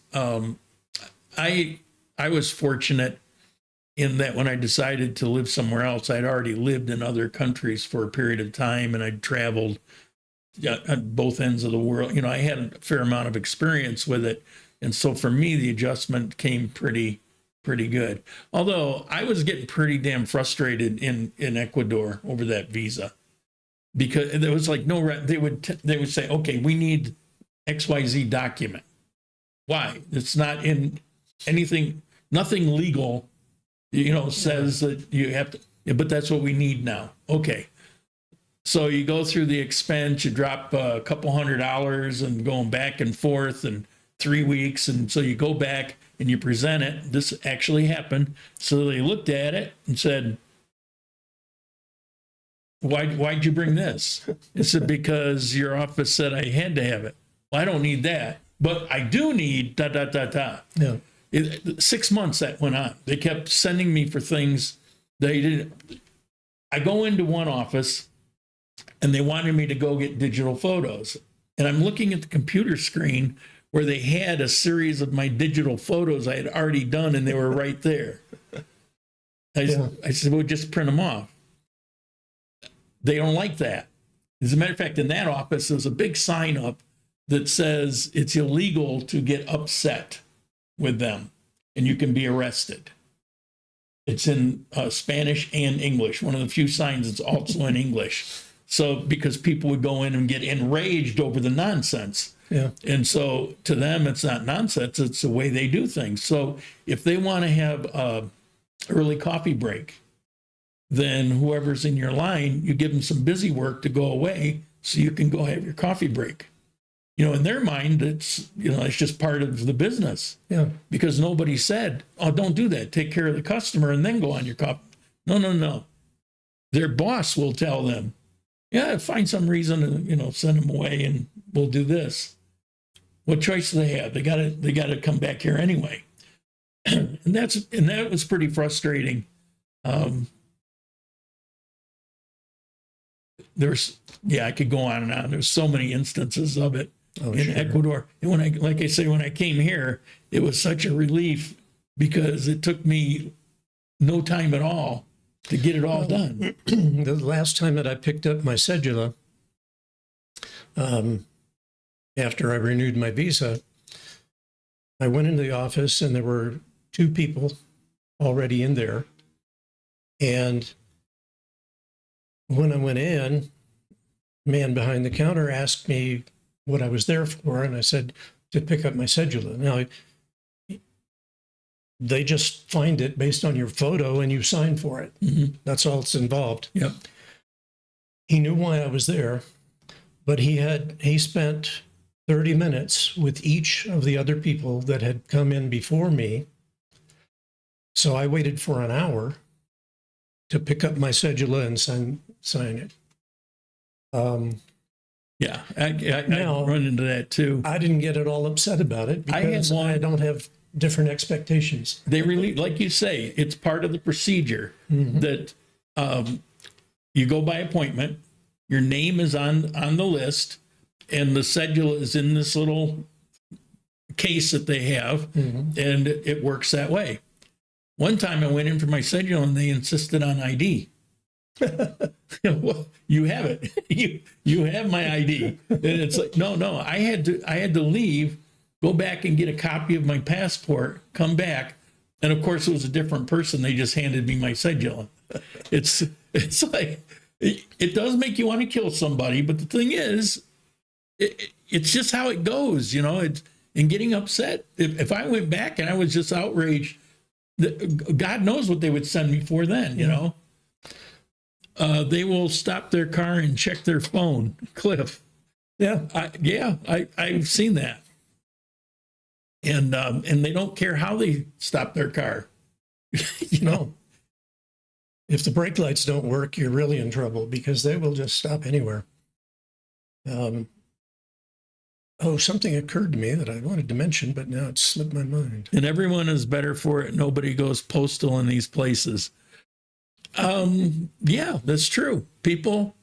I was fortunate in that when I decided to live somewhere else, I'd already lived in other countries for a period of time, and I'd traveled at both ends of the world. I had a fair amount of experience with it. And so for me, the adjustment came pretty good. Although I was getting pretty damn frustrated in Ecuador over that visa, because there was like they would say, okay, we need XYZ document. Why? It's not in anything, nothing legal, says that you have to, but that's what we need now. Okay. So you go through the expense, you drop a couple $100 and going back and forth and 3 weeks. And so you go back and you present it. This actually happened. So they looked at it and said, why'd you bring this? It said, because your office said I had to have it. Well, I don't need that, but I do need ... Yeah. 6 months that went on. They kept sending me for things they didn't. I go into one office and they wanted me to go get digital photos. And I'm looking at the computer screen where they had a series of my digital photos I had already done, and they were right there. I said, well, just print them off. They don't like that. As a matter of fact, in that office, there's a big sign up that says it's illegal to get upset with them and you can be arrested. It's in Spanish and English. One of the few signs that's also in English. So because people would go in and get enraged over the nonsense. Yeah. And so to them, it's not nonsense. It's the way they do things. So if they want to have an early coffee break, then whoever's in your line, you give them some busy work to go away so you can go have your coffee break. In their mind, it's just part of the business. Yeah. Because nobody said, oh, don't do that. Take care of the customer and then go on your coffee. No. Their boss will tell them, yeah, find some reason to, send them away and we'll do this. What choice do they have? They gotta come back here anyway. and that was pretty frustrating. I could go on and on. There's so many instances of it in Ecuador. And when I came here, it was such a relief because it took me no time at all to get it all done. The last time that I picked up my cedula, after I renewed my visa, I went into the office and there were 2 people already in there. And when I went in, the man behind the counter asked me what I was there for, and I said, to pick up my cedula. Now, they just find it based on your photo and you sign for it. Mm-hmm. That's all that's involved. Yep. He knew why I was there, but he spent 30 minutes with each of the other people that had come in before me. So I waited for an hour to pick up my cedula and sign it. Yeah, I run into that too. I didn't get at all upset about it because I don't have different expectations. They really, like you say, it's part of the procedure that you go by appointment, your name is on the list, and the cedula is in this little case that they have, and it works that way. One time I went in for my cedula and they insisted on ID. Well, you have it. You have my ID. And it's like, no, I had to leave, go back and get a copy of my passport, come back. And of course it was a different person. They just handed me my cedula. It's like, it does make you want to kill somebody, but the thing is, it's just how it goes, and getting upset. If I went back and I was just outraged, God knows what they would send me for then, They will stop their car and check their phone, Cliff. Yeah. I've seen that. And they don't care how they stop their car. No. If the brake lights don't work, you're really in trouble because they will just stop anywhere. Something occurred to me that I wanted to mention, but now it slipped my mind. And everyone is better for it. Nobody goes postal in these places. Yeah, that's true. People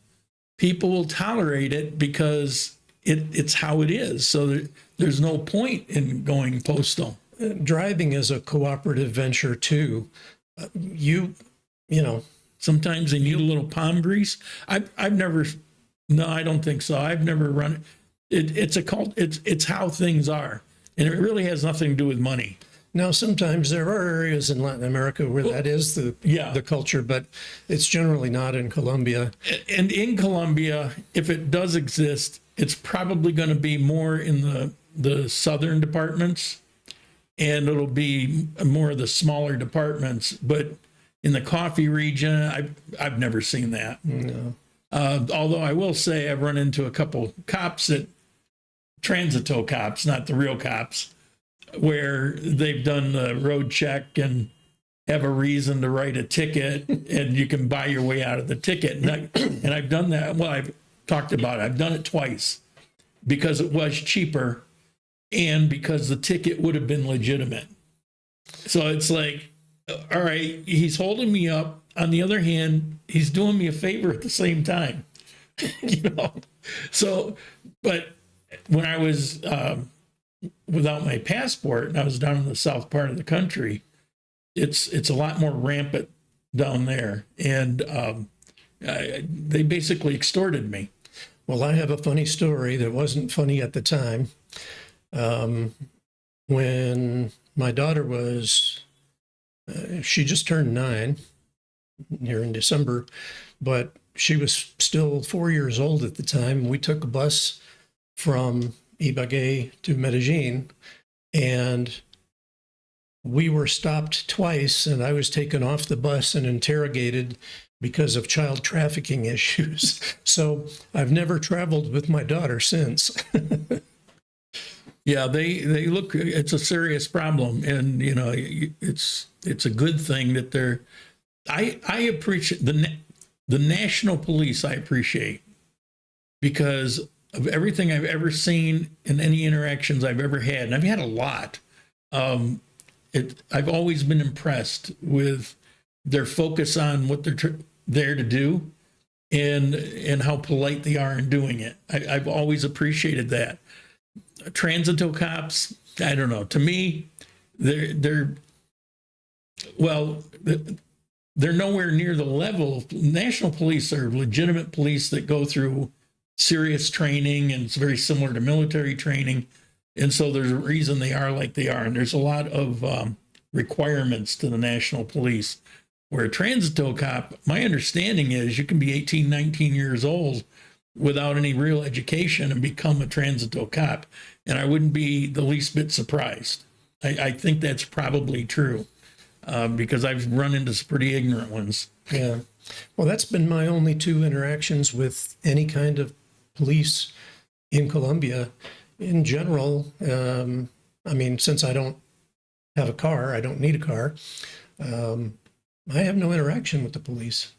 will tolerate it because it's how it is. So there's no point in going postal. Driving is a cooperative venture too. Sometimes they need a little palm grease. I've never. No, I don't think so. I've never run it. It's how things are. And it really has nothing to do with money. Now, sometimes there are areas in Latin America where that is the culture, but it's generally not in Colombia. And in Colombia, if it does exist, it's probably going to be more in the southern departments, and it'll be more of the smaller departments. But in the coffee region, I've never seen that. No. Although I will say I've run into a couple cops transito cops, not the real cops, where they've done the road check and have a reason to write a ticket, and you can buy your way out of the ticket. And I've done that. Well, I've talked about it. I've done it twice because it was cheaper and because the ticket would have been legitimate. So it's like, all right, he's holding me up. On the other hand, he's doing me a favor at the same time. So, but when I was without my passport and I was down in the south part of the country, it's a lot more rampant down there. And they basically extorted me. Well, I have a funny story that wasn't funny at the time. When my daughter was, she just turned 9 here in December, but she was still 4 years old at the time. We took a bus from Ibagué to Medellin, and we were stopped twice, and I was taken off the bus and interrogated because of child trafficking issues. So I've never traveled with my daughter since. Yeah, they look, it's a serious problem. And, it's a good thing that they're, I appreciate the national police. I appreciate because of everything I've ever seen in any interactions I've ever had. And I've had a lot. I've always been impressed with their focus on what they're there to do and how polite they are in doing it. I've always appreciated that. Transito cops, I don't know. To me, they're nowhere near the level. National police are legitimate police that go through serious training, and it's very similar to military training. And so there's a reason they are like they are. And there's a lot of requirements to the national police. Where a transito cop, my understanding is you can be 18, 19 years old without any real education and become a transito cop. And I wouldn't be the least bit surprised. I think that's probably true because I've run into some pretty ignorant ones. Yeah. Well, that's been my only 2 interactions with any kind of police in Colombia. In general, since I don't have a car, I don't need a car, I have no interaction with the police.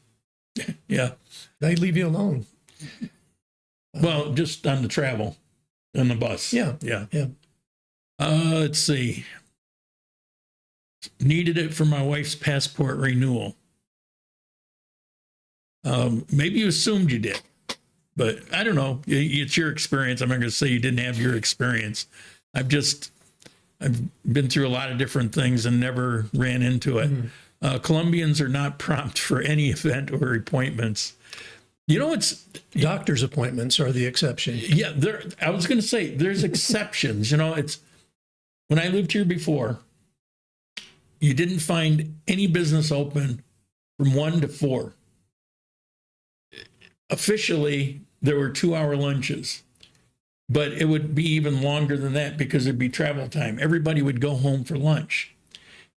Yeah. They leave you alone. Well, just on the travel, on the bus. Yeah. Yeah. Yeah. Let's see. Needed it for my wife's passport renewal. Maybe you assumed you did, but I don't know. It's your experience. I'm not going to say you didn't have your experience. I've been through a lot of different things and never ran into it. Mm-hmm. Colombians are not prompt for any event or appointments. It's doctor's appointments are the exception. Yeah, I was going to say there's exceptions. It's when I lived here before, you didn't find any business open from 1 to 4. Officially, there were 2-hour lunches, but it would be even longer than that because there'd be travel time. Everybody would go home for lunch.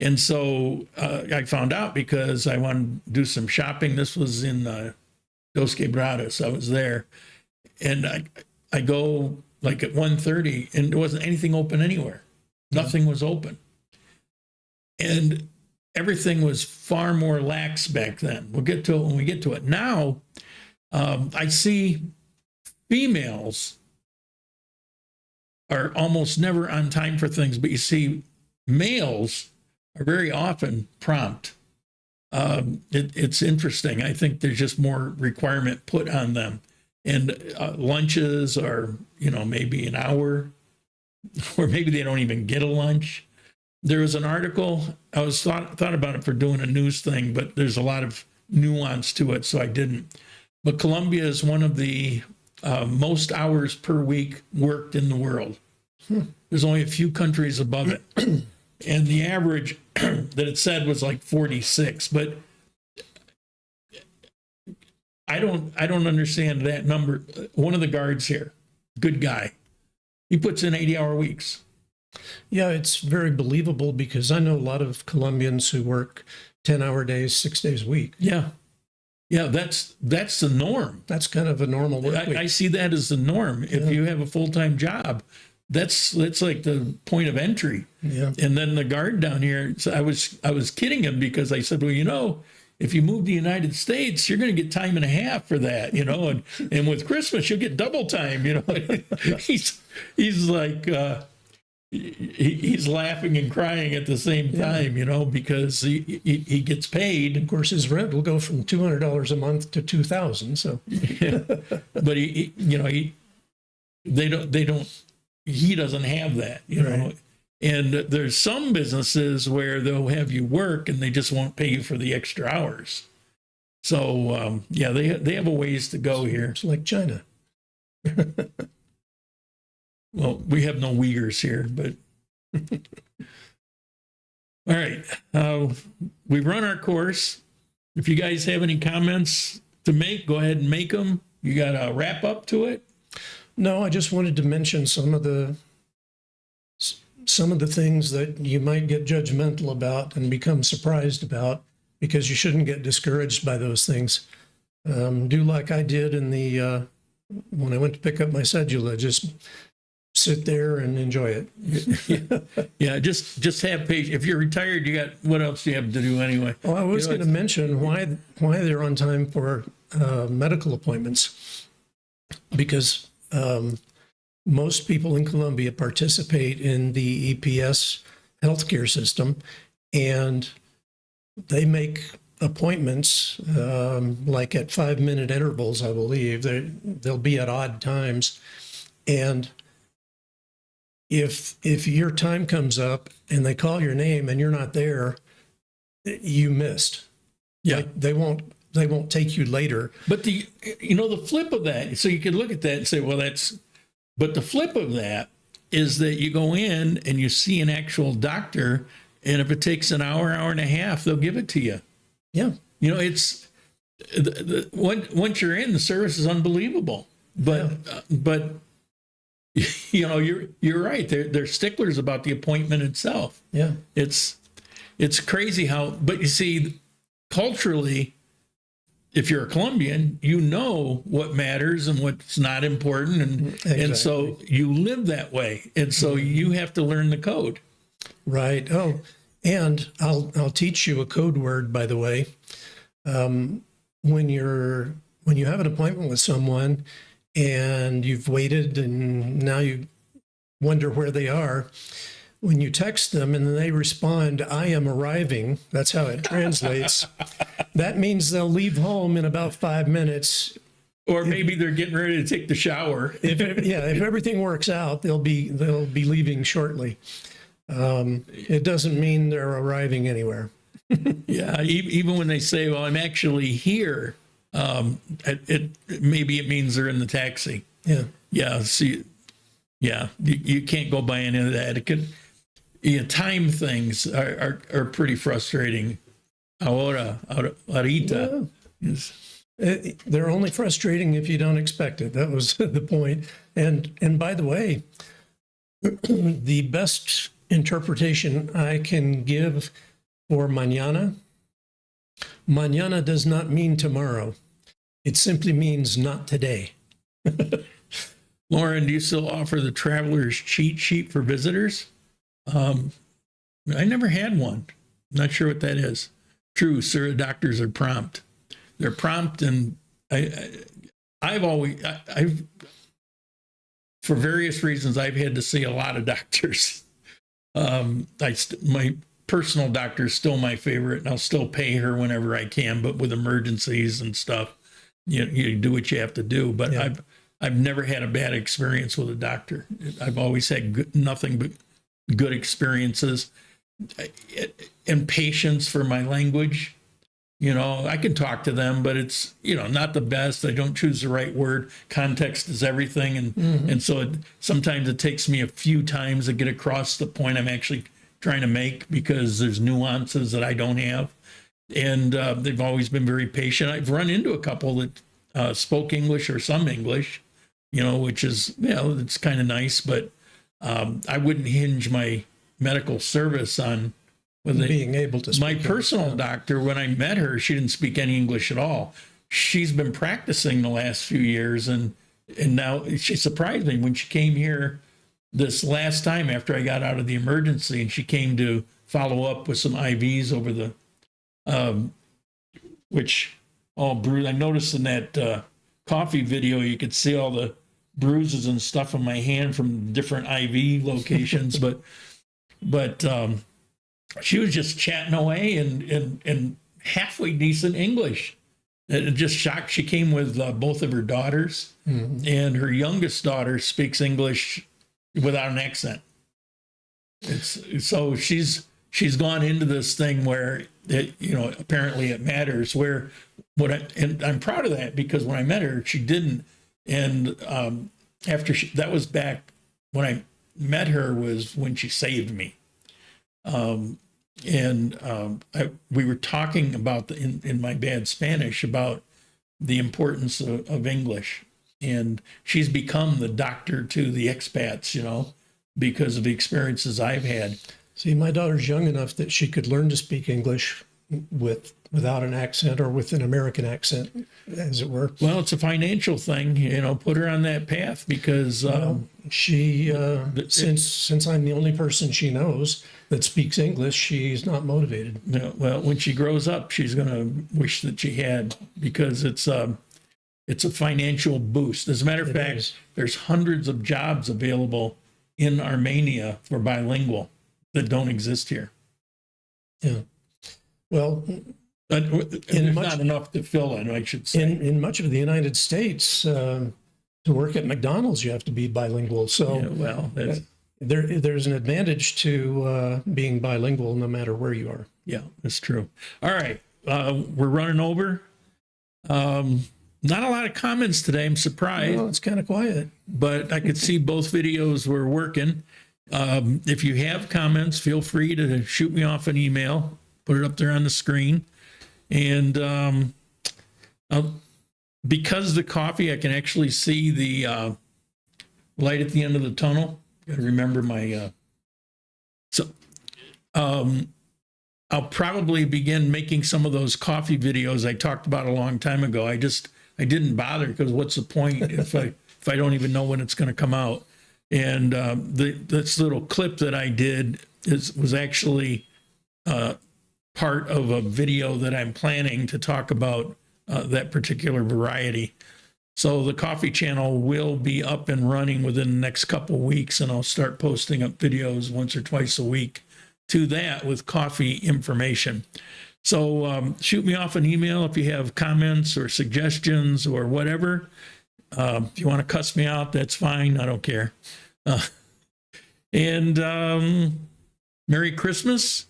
And so I found out because I wanted to do some shopping. This was in Dos Quebradas. I was there. And I go like at 1:30 and there wasn't anything open anywhere. Nothing was open. And everything was far more lax back then. We'll get to it when we get to it. Now, I see females are almost never on time for things, but you see males are very often prompt. It's interesting. I think there's just more requirement put on them. And lunches are, maybe an hour, or maybe they don't even get a lunch. There was an article, I was thought about it for doing a news thing, but there's a lot of nuance to it, so I didn't. But Colombia is one of the most hours per week worked in the world. There's only a few countries above it. And the average that it said was like 46. But I don't understand that number. One of the guards here, good guy, he puts in 80-hour weeks. Yeah, it's very believable because I know a lot of Colombians who work 10-hour days, 6 days a week. Yeah. Yeah, that's the norm. That's kind of a normal work week. I see that as the norm. If you have a full-time job, that's like the point of entry. Yeah. And then the guard down here, so I was kidding him because I said, well, if you move to the United States, you're going to get time and a half for that, and with Christmas, you'll get double time, He's like, he's laughing and crying at the same time, because he gets paid. Of course, his rent will go from $200 a month to $2,000. So, but he doesn't have that, Right. And there's some businesses where they'll have you work and they just won't pay you for the extra hours. So they have a ways to go here. It's like China. Well, we have no Uyghurs here, but all right. We've run our course. If you guys have any comments to make, go ahead and make them. You got a wrap up to it? No, I just wanted to mention some of the things that you might get judgmental about and become surprised about, because you shouldn't get discouraged by those things. Do like I did when I went to pick up my cedula, just sit there and enjoy it. Yeah, just have patience. If you're retired, what else do you have to do anyway? Well, I was going to mention why they're on time for medical appointments, because most people in Colombia participate in the EPS healthcare system, and they make appointments like at 5-minute intervals, I believe. They'll be at odd times. And if your time comes up and they call your name and you're not there, you missed. Yeah. Like they won't take you later. But the flip of that, so you could look at that and say, well, but the flip of that is that you go in and you see an actual doctor, and if it takes an hour and a half, they'll give it to you. Yeah. It's once you're in, the service is unbelievable. But you're right. They're sticklers about the appointment itself. Yeah. It's crazy how, but you see, culturally, if you're a Colombian, you know what matters and what's not important. Exactly. And so you live that way. And so you have to learn the code. Right. Oh, and I'll teach you a code word, by the way. When you have an appointment with someone and you've waited and now you wonder where they are, when you text them and then they respond, "I am arriving," that's how it translates. That means they'll leave home in about 5 minutes. Or maybe they're getting ready to take the shower. If everything works out, they'll be leaving shortly. It doesn't mean they're arriving anywhere. Yeah, even when they say, "Well, I'm actually here," maybe it means they're in the taxi. Yeah. Yeah. See, yeah, you can't go by any of that. It could. Time things are pretty frustrating. Ahorita. Yeah. They're only frustrating if you don't expect it. That was the point. And by the way, the best interpretation I can give for mañana does not mean tomorrow. It simply means not today. Lauren, do you still offer the traveler's cheat sheet for visitors? I never had one. Not sure what that is. True, sir. Doctors are prompt. They're prompt, and I've for various reasons, I've had to see a lot of doctors. My personal doctor is still my favorite, and I'll still pay her whenever I can. But with emergencies and stuff, you do what you have to do. But yeah. I've never had a bad experience with a doctor. I've always had nothing but good experiences, and patience for my language. You know, I can talk to them, but it's, you know, not the best. I don't choose the right word. Context is everything. And so sometimes it takes me a few times to get across the point I'm actually trying to make, because there's nuances that I don't have. And they've always been very patient. I've run into a couple that spoke English or some English, you know, which is, you know, it's kind of nice, but I wouldn't hinge my medical service on being able to speak my personal doctor. When I met her, she didn't speak any English at all. She's been practicing the last few years, and now she surprised me when she came here this last time after I got out of the emergency, and she came to follow up with some IVs over the which all bruised. I noticed in that coffee video you could see all the bruises and stuff on my hand from different IV locations, but she was just chatting away and halfway decent English. It just shocked. She came with both of her daughters, and her youngest daughter speaks English without an accent. So she's gone into this thing where it, you know, apparently it matters. Where and I'm proud of that, because when I met her, she didn't. And after that was back when I met her, was when she saved me. We were talking about in my bad Spanish about the importance of English, and she's become the doctor to the expats, you know, because of the experiences I've had. See, my daughter's young enough that she could learn to speak English without an accent, or with an American accent, as it were. Well, it's a financial thing, you know. Put her on that path, because she since I'm the only person she knows that speaks English, she's not motivated. No, well, when she grows up, she's going to wish that she had, because it's a financial boost. As a matter of fact, there's hundreds of jobs available in Armenia for bilingual that don't exist here. Yeah. Well, there's not enough to fill in, I should say. In much of the United States, to work at McDonald's, you have to be bilingual. So, yeah, well, there's an advantage to being bilingual no matter where you are. Yeah, that's true. All right. We're running over. Not a lot of comments today. I'm surprised. Well, it's kind of quiet. But I could see both videos were working. If you have comments, feel free to shoot me off an email. Put it up there on the screen. And because of the coffee, I can actually see the light at the end of the tunnel. Got to remember my... I'll probably begin making some of those coffee videos I talked about a long time ago. I didn't bother, because what's the point if I don't even know when it's going to come out? And this little clip that I did was actually part of a video that I'm planning to talk about that particular variety. So the coffee channel will be up and running within the next couple of weeks, and I'll start posting up videos once or twice a week to that with coffee information. So shoot me off an email if you have comments or suggestions or whatever. If you want to cuss me out, that's fine. I don't care. And Merry Christmas.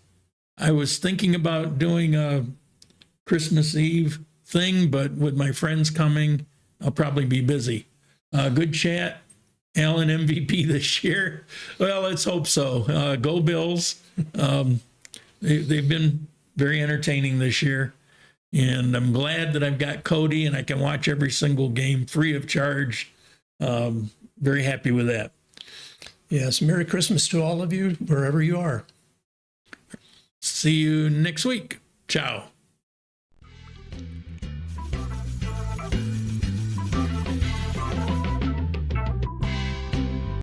I was thinking about doing a Christmas Eve thing, but with my friends coming, I'll probably be busy. Good chat. Allen MVP this year. Well, let's hope so. Go Bills. They've been very entertaining this year. And I'm glad that I've got Cody and I can watch every single game free of charge. Very happy with that. Yes. Merry Christmas to all of you, wherever you are. See you next week. Ciao.